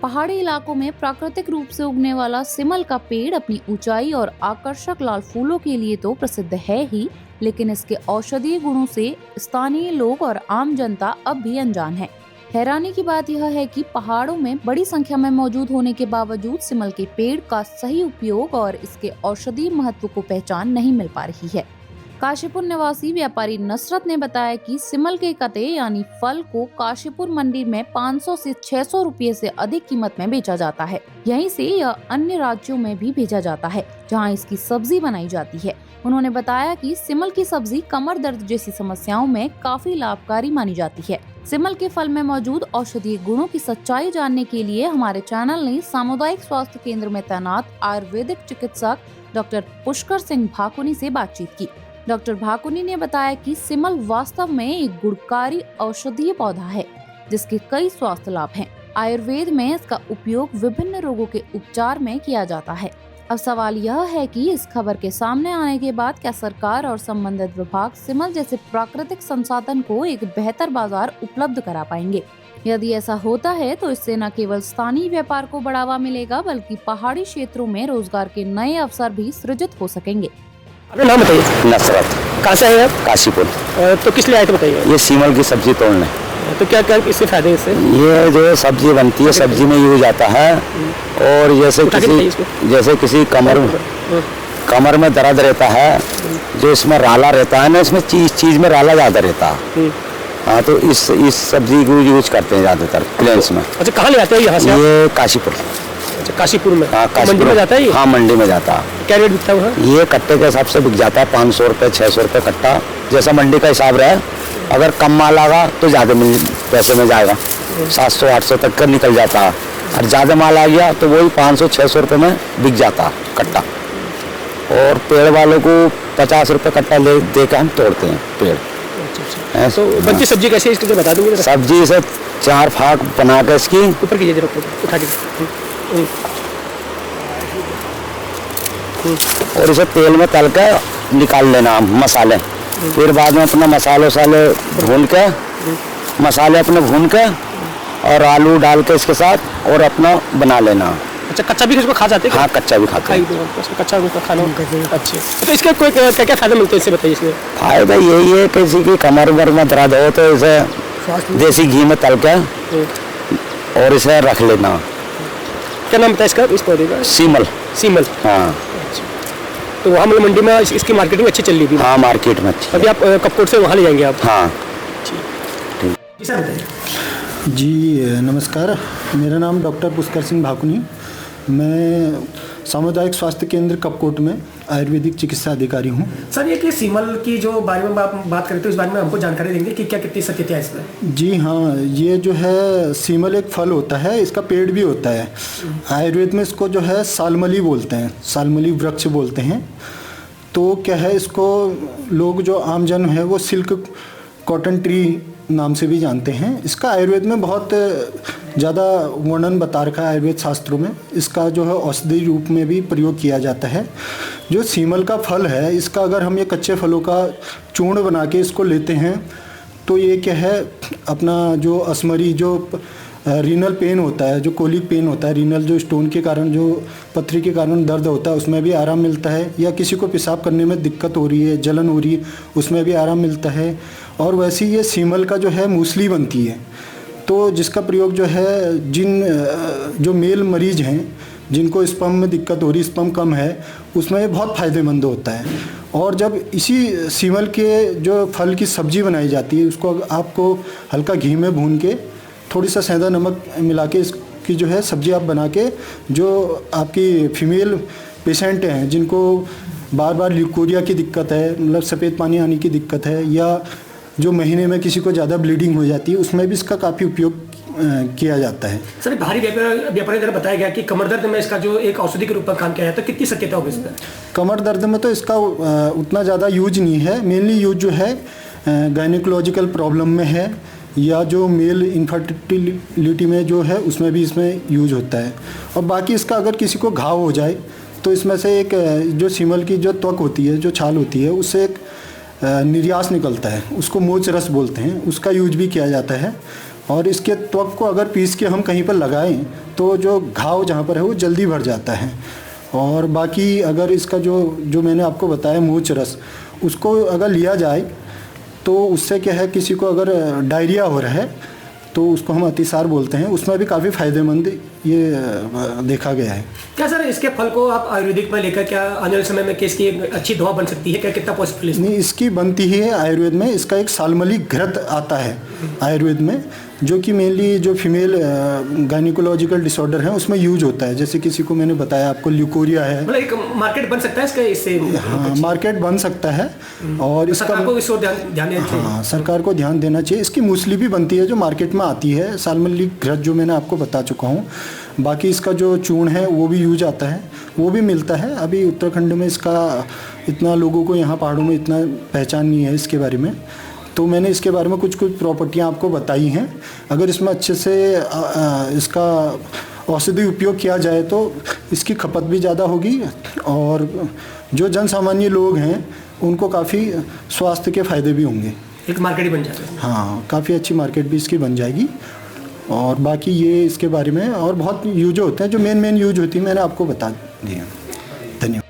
पहाड़ी इलाकों में प्राकृतिक रूप से उगने वाला सिमल का पेड़ अपनी ऊंचाई और आकर्षक लाल फूलों के लिए तो प्रसिद्ध है ही, लेकिन इसके औषधीय गुणों से स्थानीय लोग और आम जनता अब भी अनजान है। हैरानी की बात यह है कि पहाड़ों में बड़ी संख्या में मौजूद होने के बावजूद सिमल के पेड़ का सही उपयोग और इसके औषधीय महत्व को पहचान नहीं मिल पा रही है। काशीपुर निवासी व्यापारी नसरत ने बताया कि सिमल के कते यानी फल को काशीपुर मंडी में 500 से 600 रुपये से अधिक कीमत में बेचा जाता है। यहीं से यह अन्य राज्यों में भी भेजा जाता है, जहां इसकी सब्जी बनाई जाती है। उन्होंने बताया कि सिमल की सब्जी कमर दर्द जैसी समस्याओं में काफी लाभकारी मानी जाती है। सिमल के फल में मौजूद औषधीय गुणों की सच्चाई जानने के लिए हमारे चैनल ने सामुदायिक स्वास्थ्य केंद्र में तैनात आयुर्वेदिक चिकित्सक डॉक्टर पुष्कर सिंह भाकुनी से बातचीत की। डॉक्टर भाकुनी ने बताया कि सिमल वास्तव में एक गुणकारी औषधीय पौधा है, जिसके कई स्वास्थ्य लाभ हैं। आयुर्वेद में इसका उपयोग विभिन्न रोगों के उपचार में किया जाता है। अब सवाल यह है कि इस खबर के सामने आने के बाद क्या सरकार और संबंधित विभाग सिमल जैसे प्राकृतिक संसाधन को एक बेहतर बाजार उपलब्ध करा पाएंगे। यदि ऐसा होता है तो इससे न केवल स्थानीय व्यापार को बढ़ावा मिलेगा, बल्कि पहाड़ी क्षेत्रों में रोजगार के नए अवसर भी सृजित हो सकेंगे। अपना नाम बताइए। नसरत। कहाँ से आए आप? काशीपुर। तो किस लिए आए थे बताइए। ये सिमल की सब्जी तोड़ने। तो क्या क्या इससे फायदे हैं इससे? ये जो सब्जी बनती है, सब्जी में यूज आता है। और जैसे किसी कमर में दर्द रहता है, जो इसमें राला रहता है ना, इसमें चीज में राला ज्यादा रहता है। हाँ, तो इस सब्जी को यूज करते हैं ज्यादातर प्लेन्स में। अच्छा, कहाँ ले आते हैं यहाँ से? ये काशीपुर। अच्छा, काशीपुर में। हाँ, मंडी में जाता है ये? हाँ, मंडी में जाता है। क्या रेट बिकता है? ये कट्टे के हिसाब से बिक जाता है, 500 रुपये 600 रुपये कट्टा, जैसा मंडी का हिसाब रहे। अगर कम माल आगा तो ज़्यादा पैसे में जाएगा, 700-800 तक का निकल जाता है। और ज़्यादा माल आ गया तो वही 500-600 रुपये में बिक जाता है कट्टा। और पेड़ वालों को 50 रुपये कट्टा दे के हम तोड़ते हैं पेड़। तो बनती सब्जी कैसे है इसको बता दूँगी। सब्जी से 4 फाक बना के इसकी ऊपर कीजिए जरा, उठा के। और इसे तेल में तल के निकाल लेना मसाले। फिर बाद में अपना मसाले भून के मसाले अपने भून के और आलू डाल के इसके साथ और अपना बना लेना। अच्छा, कच्चा भी इसको खा जाते हैं? हाँ, कच्चा भी खाते हैं। कच्चा खाना। अच्छे, तो इसके कोई क्या क्या फायदे मिलते हैं इससे बताइए। इसमें फायदा यही है, किसी की कमर में दर्द हो तो इसे देसी घी में तल के और इसे रख लेना। क्या नाम बताया इसका, इस पौधे का? सिमल। सिमल। हाँ। तो वहाँ मतलब मंडी में इसकी मार्केटिंग अच्छी चल रही थी? हाँ, मार्केट में अच्छी। अभी आप कपकोट से वहाँ ले जाएंगे आप? हाँ। जी सर, बताइए। जी नमस्कार, मेरा नाम डॉक्टर पुष्कर सिंह भाकुनी। मैं सामुदायिक स्वास्थ्य केंद्र कपकोट में आयुर्वेदिक चिकित्सा अधिकारी हूँ। सर, ये कि सिमल की जो बारे में आप बात करें तो इस बारे में हमको जानकारी देंगे कि क्या कितनी सत्यता है इसमें? जी हाँ, ये जो है सिमल एक फल होता है, इसका पेड़ भी होता है। आयुर्वेद में इसको जो है सालमली बोलते हैं, सालमली वृक्ष बोलते हैं। तो क्या है, इसको लोग जो आमजन है वो सिल्क कॉटन ट्री नाम से भी जानते हैं। इसका आयुर्वेद में बहुत ज़्यादा वर्णन बता रखा है आयुर्वेद शास्त्रों में। इसका जो है औषधि रूप में भी प्रयोग किया जाता है। जो सीमल का फल है, इसका अगर हम ये कच्चे फलों का चूर्ण बना के इसको लेते हैं तो ये क्या है, अपना जो असमरी जो रीनल पेन होता है, जो कोलिक पेन होता है, रीनल जो स्टोन के कारण, जो पथरी के कारण दर्द होता है, उसमें भी आराम मिलता है। या किसी को पेशाब करने में दिक्कत हो रही है, जलन हो रही है, उसमें भी आराम मिलता है। और वैसे ये सीमल का जो है मूसली बनती है, तो जिसका प्रयोग जो है जो मेल मरीज हैं जिनको स्पर्म में दिक्कत हो रही, स्पर्म कम है, उसमें ये बहुत फ़ायदेमंद होता है। और जब इसी सीमल के जो फल की सब्ज़ी बनाई जाती है, उसको आपको हल्का घी में भून के थोड़ी सा सेंधा नमक मिला के इसकी जो है सब्ज़ी आप बना के, जो आपकी फीमेल पेशेंट हैं जिनको बार बार ल्यूकोरिया की दिक्कत है, मतलब सफ़ेद पानी आने की दिक्कत है, या जो महीने में किसी को ज़्यादा ब्लीडिंग हो जाती है, उसमें भी इसका काफ़ी उपयोग किया जाता है। सर, भारी व्यापारी द्वारा बताया गया कि कमर दर्द में इसका जो एक औषधि के रूप में काम किया है, तो कितनी सत्यता होगी इसमें? कमर दर्द में तो इसका उतना ज़्यादा यूज नहीं है। मेनली यूज जो है गायनिकोलॉजिकल प्रॉब्लम में है, या जो मेल इनफर्टिलिटी में जो है उसमें भी इसमें यूज होता है। और बाकी इसका अगर किसी को घाव हो जाए तो इसमें से एक जो सीमल की जो त्वक होती है, जो छाल होती है, उससे एक निर्यास निकलता है, उसको मोच रस बोलते हैं, उसका यूज भी किया जाता है। और इसके त्वक को अगर पीस के हम कहीं पर लगाएं तो जो घाव जहाँ पर है वो जल्दी भर जाता है। और बाकी अगर इसका जो मैंने आपको बताया मूछ रस, उसको अगर लिया जाए तो उससे क्या है, किसी को अगर डायरिया हो रहा है तो उसको हम अतिसार बोलते हैं, उसमें भी काफ़ी फ़ायदेमंद ये देखा गया है। क्या सर इसके फल को आप आयुर्वेदिक में लेकर क्या आने वाले समय में इसकी एक अच्छी दवा बन सकती है क्या, कितना पॉसिबल? नहीं, इसकी बनती ही है आयुर्वेद में। इसका एक सालमली घृत आता है आयुर्वेद में, जो कि मेनली जो फीमेल गायनिकोलॉजिकल डिसऑर्डर है उसमें यूज होता है। जैसे किसी को मैंने बताया आपको ल्यूकोरिया है, मतलब एक मार्केट बन सकता है इसका इससे? हाँ, मार्केट बन सकता है। और इसका सरकार को इस ओर ध्यान देना चाहिए। हाँ, सरकार को ध्यान देना चाहिए। इसकी मूसली भी बनती है जो मार्केट में आती है, सालमली घृत, जो मैंने आपको बता चुका हूँ। बाकी इसका जो चूर्ण है वो भी यूज आता है, वो भी मिलता है। अभी उत्तराखंड में इसका इतना लोगों को, यहाँ पहाड़ों में इतना पहचान नहीं है इसके बारे में, तो मैंने इसके बारे में कुछ प्रॉपर्टियाँ आपको बताई हैं। अगर इसमें अच्छे से इसका औषधि उपयोग किया जाए तो इसकी खपत भी ज़्यादा होगी और जो जन सामान्य लोग हैं उनको काफ़ी स्वास्थ्य के फ़ायदे भी होंगे। एक मार्केट ही बन जाता है। हाँ, काफ़ी अच्छी मार्केट भी इसकी बन जाएगी। और बाकी ये इसके बारे में और बहुत यूज होते हैं, जो मेन यूज होती है मैंने आपको बता दिया। धन्यवाद।